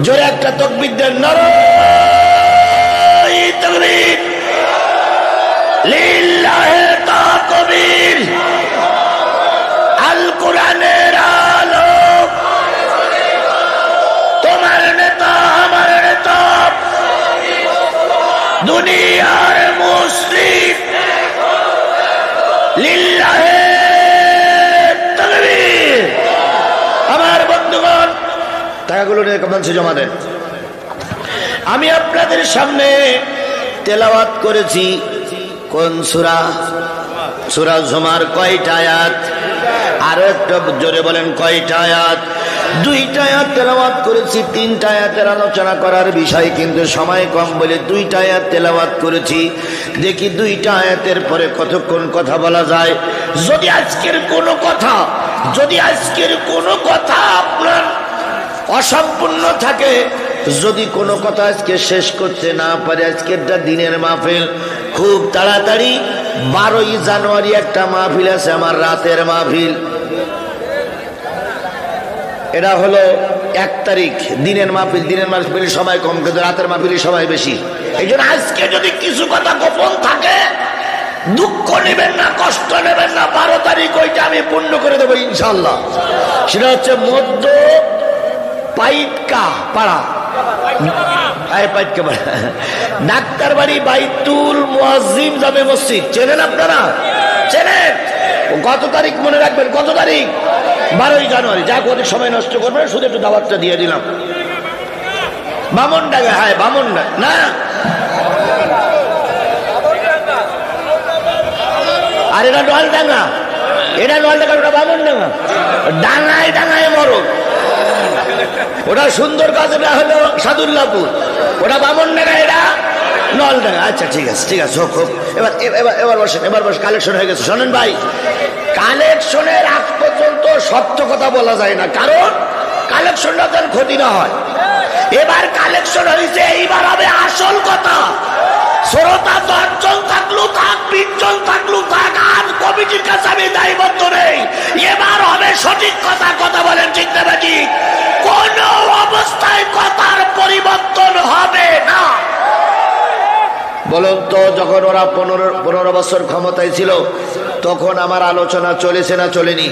জোরে একটা তাকবীর দেন, নারায়ে তাকবীর, লিল্লাহি তাকবীর। আল কোরআনের আলো, তোমার নেতা আমার নেতা, দুনিয়ার মুসলিম, লিল্লাহি তাকবীর। আমার বন্ধুগণ, টাকাগুলো নিয়ে মঞ্চে জমা দেন। আমি আপনাদের সামনে তেলাওয়াত করেছি কোন সূরা? সূরা জুমার কয়টা আয়াত? আরো একটু জোরে বলেন, কয়টা আয়াত? 2টা আয়াত তেলাওয়াত করেছি। 3টা আয়াতের আলোচনা করার বিষয়, কিন্তু সময় কম বলে 2টা আয়াত তেলাওয়াত করেছি। দেখি 2টা আয়াতের পরে কতক্ষণ কথা বলা যায়। যদি আজকের কোনো কথা আপনার অসম্পূর্ণ থাকে, যদি কোনো কথা আজকে শেষ করতে না পারে, আজকেরটা দিনের মাহফিল, খুব তাড়াতাড়ি 12ই জানুয়ারি একটা মাহফিল আছে আমার, রাতের মাহফিল। এটা হলো 1 তারিখ, দিনের মাহফিল। দিনের মাহফিলের সময় কম, কিন্তু রাতের মাহফিলের সময় বেশি। এই জন্য আজকে যদি কিছু কথা গোপন থাকে, দুঃখ নেবেন না, কষ্ট নেবেন না। 12 তারিখ ওইটা আমি পূর্ণ করে দেবো ইনশাল্লাহ। সেটা হচ্ছে মধ্য পাইটকা পাড়া, ডাক্তার বাড়ি বাইতুল মুয়াজ্জিম জামে মসজিদ। চেনেন আপনারা? চেনেন? কত তারিখ মনে রাখবেন? কত তারিখ? 12ই জানুয়ারি। যাক, অনেক সময় নষ্ট করবেন, শুধু একটু দাওয়াতটা দিয়ে দিলাম। বামনডাঙ্গা, হ্যাঁ বামনডাঙ্গা না, আর এটা নলডাঙ্গা, এটা নলডাঙ্গা, ওটা বামনডাঙ্গা। ডাঙ্গায় ডাঙ্গায় মরণ, ওটা সুন্দর কাজ, এটা হলো সাদুল্লাহপুর, ওটা বামনডাঙ্গা, এটা নলডাঙ্গা। আচ্ছা ঠিক আছে, ঠিক আছে, হোক হোক। এবার বসেন, কালেকশন হয়ে গেছে। শোনেন ভাই, কালেকশনের আগ পর্যন্ত সত্য কথা বলা যায় না, কারণ কালেকশনটা যেন ক্ষতি না হয়। এবার কালেকশন হয়েছে, এইবার হবে আসল কথা। শ্রোতা 10 জন থাকলো থাক, 20 জন থাকলো থাক, আর কমিটির কাছে আমি দায়বদ্ধ নেই। এবার হবে সঠিক কথা। কথা বলেন ঠিক না ঠিক? কোন অবস্থায় কথার পরিবর্তন হবে না। বলুন তো, যখন ওরা 15 বছর ক্ষমতায় ছিল, তখন আমার আলোচনা চলেছে না চলেনি?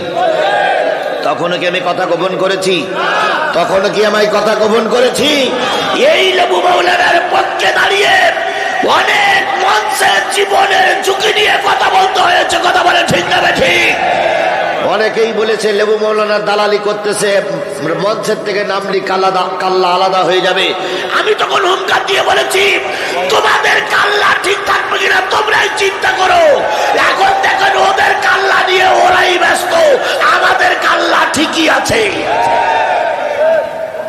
তখনও কি আমি কথা গোপন করেছি? তখনও কি আমি কথা গোপন করেছি? এই লেবু মাওলানার পক্ষে দাঁড়িয়ে অনেক মঞ্চে জীবনের ঝুঁকি নিয়ে কথা বলতে হয়েছে। কথা বলে ঠিক না ঠিক? অনেকেই বলেছে লেবু মাওলানা দালালি করতেছে, মঞ্চের থেকে নামলি কাল্লা আলাদা হয়ে যাবে। আমি তখন হুঙ্কার দিয়ে বলেছি, তোমাদের কাল্লা ঠিক থাকবে কিনা তোমরাই চিন্তা করো। এখন দেখেন ওদের কাল্লা নিয়ে ওরাই ব্যস্ত, আমাদের কাল্লা ঠিকই আছে।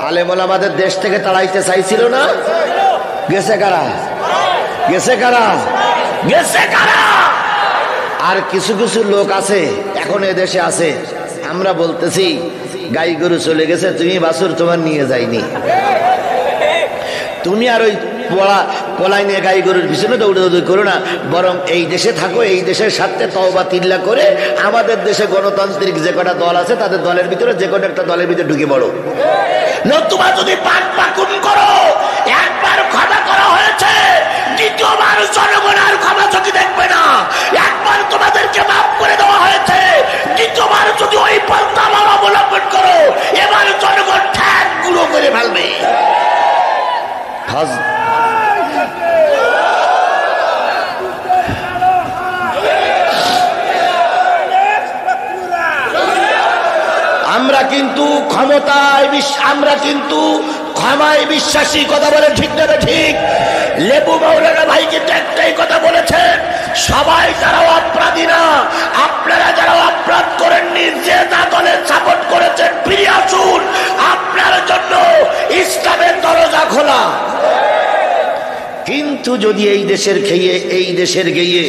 আলেম ওলামাদের দেশ থেকে তাড়াইতে চাইছিল না? গেছে কারা? গেছে কারা? গেছে কারা? আর কিছু কিছু লোক আছে এখন এদেশে আছে, আমরা বলতেছি গাই গরু চলে গেছে, তুমি বাছুর তোমার নিয়ে যায়নি, তুমি আর ওই পলাই নিয়ে গাই গরুর পিছনে দৌড়াদৌড়ি করো না, বরং এই দেশে থাকো, এই দেশের সাথে তওবা তিল্লা করে আমাদের দেশে গণতান্ত্রিক যে কটা দল আছে তাদের দলের ভিতরে যে কোনো একটা দলের ভিতরে ঢুকে পড়ো। নতুবা যদি পাক পাকুন করো, একবার ক্ষমা করা হয়েছে, দ্বিতীয়বার জনগণ আর ক্ষমা চোখে দেখবে না। একবার তোমাদেরকে মাফ করে দেওয়া হয়েছে, দ্বিতীয়বার যদি ওই পন্থা অবলম্বন করো, এবার জনগণ ঠ্যাং গুঁড়ো করে ফেলবে। আমরা কিন্তু আমরা কিন্তু ক্ষমায় বিশ্বাসী। কথা বলে ঠিক না ঠিক? লেবু মাওলানা ভাই কিন্তু একটাই কথা বলেছেন, সবাই যারা অপরাধী না, আপনারা যারা অপরাধ করেননি, যে যা দলের সাপোর্ট করেছেন, ফিরে আসুন, আপনার জন্য ইসলামের দরজা খোলা। কিন্তু যদি এই দেশের খেয়ে, এই দেশের গেয়ে,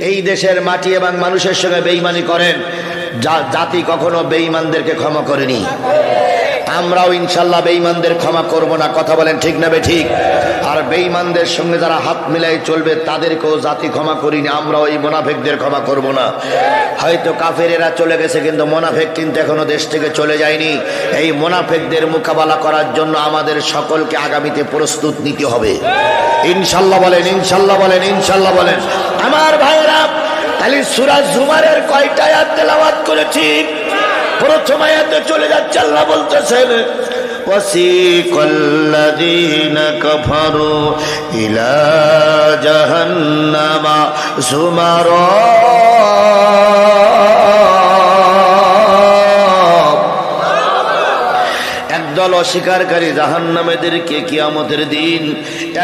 এই দেশের মাটি এবং মানুষের সঙ্গে বেঈমানি করেন, জাতি কখনো বেঈমানদেরকে ক্ষমা করেনি। আমরাও ইনশাল্লাহ বেঈমানদের ক্ষমা করব না। কথা বলেন ঠিক না বেঠিক? আর বেঈমানদের সঙ্গে যারা হাত মিলাই চলবে তাদেরকেও জাতি ক্ষমা করিনি, আমরাও এই মুনাফিকদের ক্ষমা করব না। হয়তো কাফেরেরা চলে গেছে, কিন্তু মুনাফিক কিন্তু এখনো দেশ থেকে চলে যায়নি। এই মুনাফিকদের মোকাবেলা করার জন্য আমাদের সকলকে আগামীতে প্রস্তুত নিতে হবে। ইনশাল্লাহ বলেন, ইনশাল্লাহ বলেন, ইনশাল্লাহ বলেন। আমার ভাইরা, তাহলে সূরা জুমারের কয়টা আয়াত তেলাওয়াত করেছি? প্রথম আয়াতে চলে যাচ্ছে, আল্লাহ বলতেছেন ওয়াসিকাল্লাযীনা কাফারু ইলা জাহান্নামা যুমারা, একদল অস্বীকারী জাহান্নামীদেরকে কিয়ামতের দিন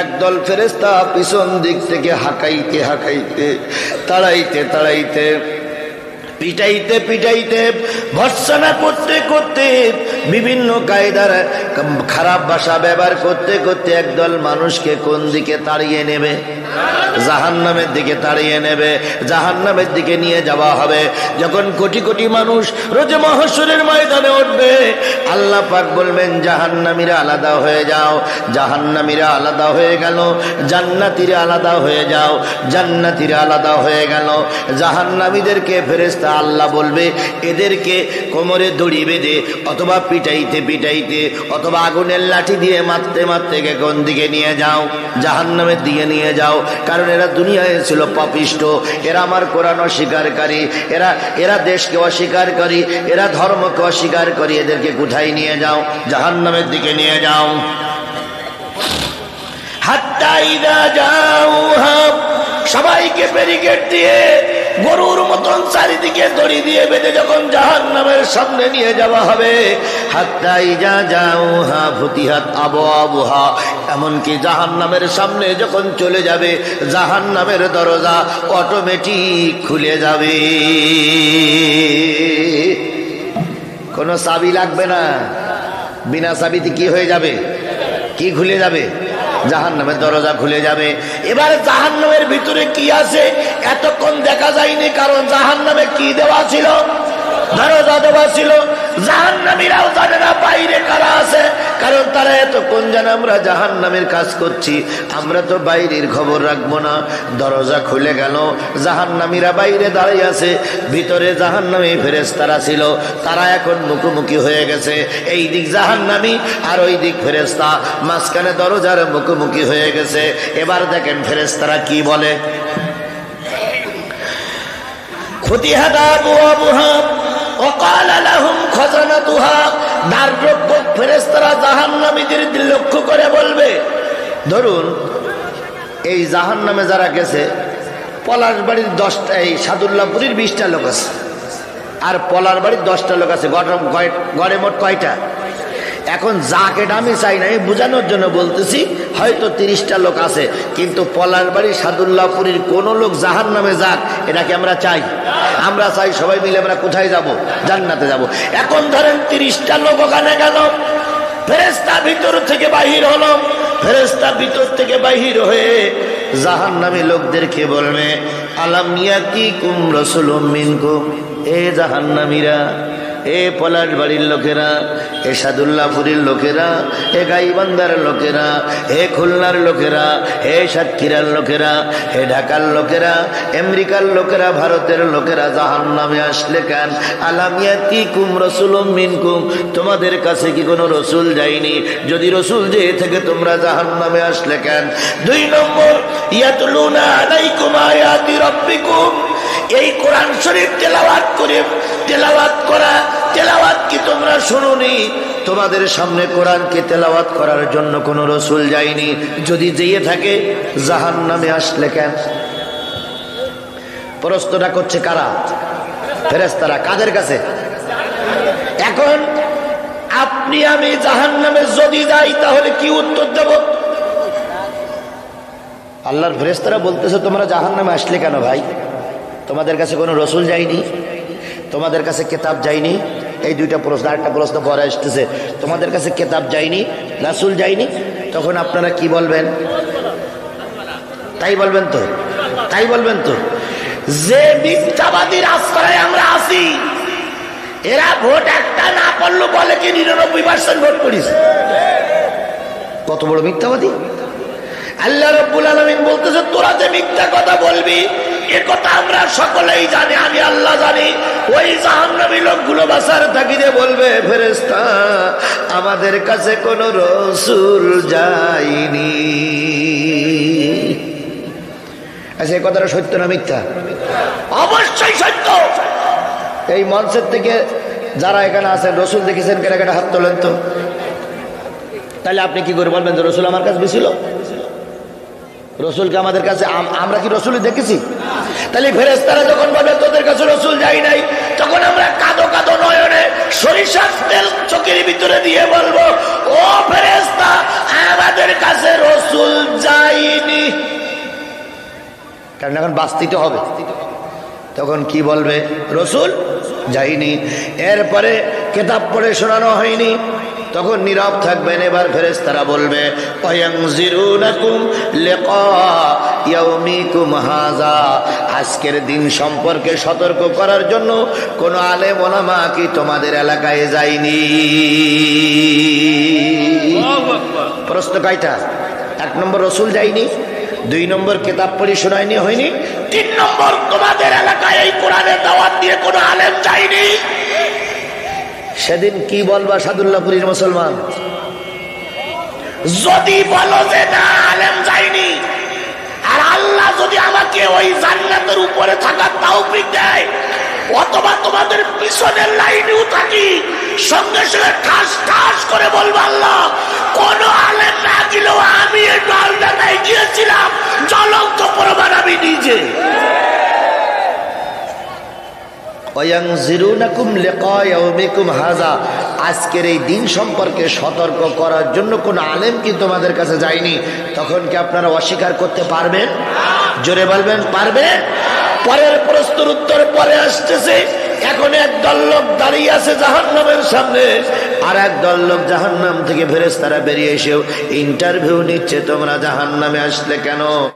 একদল ফেরেশতা পিছন দিক থেকে হাঁকাইতে হাঁকাইতে, তাড়াইতে তাড়াইতে, পিটাইতে পিটাইতে, ভর্ৎসনা করতে করতে, বিভিন্ন কায়দার খারাপ ভাষা ব্যবহার করতে করতে একদল মানুষকে কোন দিকে তাড়িয়ে নেবে? জাহান্নামের দিকে তাড়িয়ে নেবে, জাহান্নামের দিকে নিয়ে যাওয়া হবে। যখন কোটি কোটি মানুষ রোজ মাহশরের ময়দানে উঠবে, আল্লাহ পাক বলবেন জাহান্নামীরা আলাদা হয়ে যাও, জাহান্নামীরা আলাদা হয়ে গেল, জান্নাতীরা আলাদা হয়ে যাও, জান্নাতীরা আলাদা হয়ে গেল। জাহান্নামীদেরকে ফেরেশতা আল্লাহ বলবে এদেরকে কোমরে দড়ি বেঁধে অথবা পিটাইতে পিটাইতে অথবা আগুনের লাঠি দিয়ে মারতে মারতে কোন দিকে নিয়ে যাও? জাহান্নামের দিকে নিয়ে যাও। কারণ এরা দুনিয়ায় ছিল পাপিষ্ট, এরা আমার কোরআন অস্বীকারী, এরা দেশকে অস্বীকারী, এরা ধর্মকে অস্বীকারী। এদেরকে কোথায় নিয়ে যাও? জাহান্নামের দিকে নিয়ে যাও। হাত্তা ইযা জাউহা, সবাইকে ব্যারিকেড দিয়ে গরুর মতন চারিদিকে দড়ি দিয়ে বেঁধে যখন জাহান্নামের সামনে নিয়ে যাওয়া হবে, হাত্তা ইযা জাউহা ফুতিহাত আবওয়াবুহা, এমনকি জাহান্নামের সামনে যখন চলে যাবে জাহান্নামের দরজা অটোমেটিক খুলে যাবে, কোনো চাবি লাগবে না। বিনা চাবিতে কি হয়ে যাবে? কি খুলে যাবে? জাহান্নামের দরজা খুলে যাবে। এবার জাহান্নামের ভিতরে কি আছে এতক্ষণ দেখা যায়নি, কারণ জাহান্নামে কি দেওয়া ছিল? দরজা দেওয়া ছিল। জাহান্নামীরাও জানে না বাইরে কারা আছে, কারণ তারা এতক্ষণ জানে আমরা জাহান্নামের কাজ করছি, আমরা তো বাইরের খবর রাখবো না। দরজা খুলে গেল, জাহান্নামীরা বাইরে দাঁড়িয়ে আছে, ভিতরে জাহান্নামী ফেরেশতারা ছিল, তারা এখন মুখোমুখি হয়ে গেছে। এই দিক জাহান্নামী আর ওই দিক ফেরেশতা, মাঝখানে দরজার মুখোমুখি হয়ে গেছে। এবার দেখেন ফেরেশতারা কি বলে, ফুতিহাত আবওয়াবুহা وقال لهم خزنتها, দ্বাররক্ষক ফেরেশতারা জাহান্নামীদের লক্ষ্য করে বলবে, ধরুন এই জাহান্নামে যারা গেছে পলাশবাড়ির 10টা, এই সাদুল্লাহপুরীর 20টা লোক আছে, আর পলার বাড়ির 10টা লোক আছে, গড়ে মোট কয়টা? এখন যাকে আমি চাই না, আমি বোঝানোর জন্য বলতেছি, হয়তো 30টা লোক আছে, কিন্তু পলার বাড়ি সাদুল্লাহপুরীর কোন লোক জাহান্নামে যাক এটাকে আমরা চাই? আমরা চাই সবাই মিলে আমরা কোথায় যাব? জান্নাতে যাব। এখন ধরেন 30টা লোক ওখানে গেল, ফেরেশতা ভিতর থেকে বাহির হলো, ফেরেশতা ভিতর থেকে বাহির হয়ে জাহান্নামী লোকদেরকে বলবে, আলাম ইয়াতিকুম রাসূলুম মিনকুম, এ জাহান্নামীরা, এ পলাশ বাড়ির লোকেরা, এ সাদুল্লাহপুরীর লোকেরা, এ গাইবান্ধার লোকেরা, হে খুলনার লোকেরা, হে সাতক্ষীরার লোকেরা, হে ঢাকার লোকেরা, আমেরিকার লোকেরা, ভারতের লোকেরা জাহান্নামে আসলে কেন? আলাম ইয়াতিকুম রাসূলুম মিনকুম, তোমাদের কাছে কি কোনো রসুল যায়নি? যদি রসুল যেয়ে থেকে তোমরা জাহান্নামে আসলে কেন? 2 নম্বর, ইয়াতলুনা আলাইকুম আয়াতি রাব্বিকুম, এই কোরআন শরীফ তেলাওয়াত কি তোমরা শুনোনি? তোমাদের সামনে কোরআনকে তেলাওয়াত করার জন্য কোন রসুল যায়নি? যদি যেয়ে থাকে জাহান্নামে আসলে কেন? প্রশ্নটা করছে কারা? ফেরেশতারা। কাদের কাছে? এখন আপনি আমি জাহান্নামে যদি যাই তাহলে কি উত্তর দেব? আল্লাহর ফেরেশতারা বলতেছে তোমরা জাহান্নামে আসলে কেন ভাই? তোমাদের কাছে কোনো রসুল যায়নি? তোমাদের কাছে কিতাব যায়নি? এই 2টা প্রশ্ন। আরেকটা প্রশ্ন পরে আসতেছে, তোমাদের কাছে কিতাব যায়নি, রাসূল যায়নি, তখন আপনারা কি বলবেন? তাই বলবেন তো? তাই বলবেন তো? যে মিথ্যাবাদীর আশ্রয়ে আমরা আছি, এরা ভোট একটা না পড়লো বলে কি 99% ভোট করিস। কত বড় মিথ্যাবাদী। আল্লাহ রাব্বুল আলামিন বলতেছে তোরা যে মিথ্যা কথা বলবি এ কথা আমরা সকলেই জানি, আমি আল্লাহ জানি। ওই জাহান্নামী লোকগুলো বাসার তাকিদে বলবে ফেরেশতা আমাদের কাছে কোন রাসূল যায়নি। আচ্ছা এই কথাটা সত্য না মিথ্যা? অবশ্যই সত্য। এই মঞ্চের থেকে যারা এখানে আছেন রাসূল দেখেছেন কেন? একটা হাত তোলেন তো। তাহলে আপনি কি করে বলবেন যে রাসূল আমার কাছে গেছিল? রসুলকে আমাদের কাছে আমরা কি রসুল দেখেছি? তাহলে ফেরেশতারা যখন বলে তোদের কাছে রসুল যাই নাই, তখন আমরা কাঁদো কাঁদো নয়নে সরিষার তেল চোখের ভিতরে দিয়ে বলবো ও ফেরেশতা আমাদের কাছে রসুল যায়নি। কারণ এখন বাস্তিতে হবে। তখন কি বলবে? রসুল যায়নি। এরপরে কিতাব পড়ে শোনানো হয়নি, তখন নীরব থাকবেন। এবার ফেরেশতারা বলবে ওয়ায়ানজিরুনাকুম লিকা ইয়াউমিকুম হাযা, আজকের দিন সম্পর্কে সতর্ক করার জন্য কোন আলেম ওলামা কি তোমাদের এলাকায় যায়নি? প্রশ্ন কয়টা? 1 নম্বর রসুল যায়নি, 2 নম্বর কিতাব পড়ে শোনায়নি হয়নি, 3 নম্বর তোমাদের এলাকায় এই কোরআনের দাওয়াত দিয়ে কোন আলেম যায়নি। সেদিন কি বলবা সাদুল্লাহপুরীর মুসলমান? যদি বলো যে না আলেম যায়নি, আর আল্লাহ যদি আমাকে ওই জান্নাতের উপরে থাকার তৌফিক দেয়, অথবা তোমাদের পিছনের লাইনেও থাকি, সঙ্গে সঙ্গে ঠাস ঠাস করে বলবো আল্লাহ কোন আলেম না গেলেও আমি এই ডালডাঙ্গায় গিয়েছিলাম, জ্বলন্ত প্রমাণ আমি নিজে। আজকের এই দিন সম্পর্কে সতর্ক করার জন্য কোন আলেম কি তোমাদের কাছে যায়নি? তখন কি আপনারা অস্বীকার করতে পারবেন? জোরে বলবেন পারবেন? পরের প্রশ্নের উত্তর পরে আসতেছে। এখন একদল লোক দাঁড়িয়ে আছে জাহান্নামের সামনে, আর একদল লোক জাহান্নাম থেকে ফেরেশতারা বেরিয়ে এসেও ইন্টারভিউ নিচ্ছে তোমরা জাহান্নামে আসলে কেন?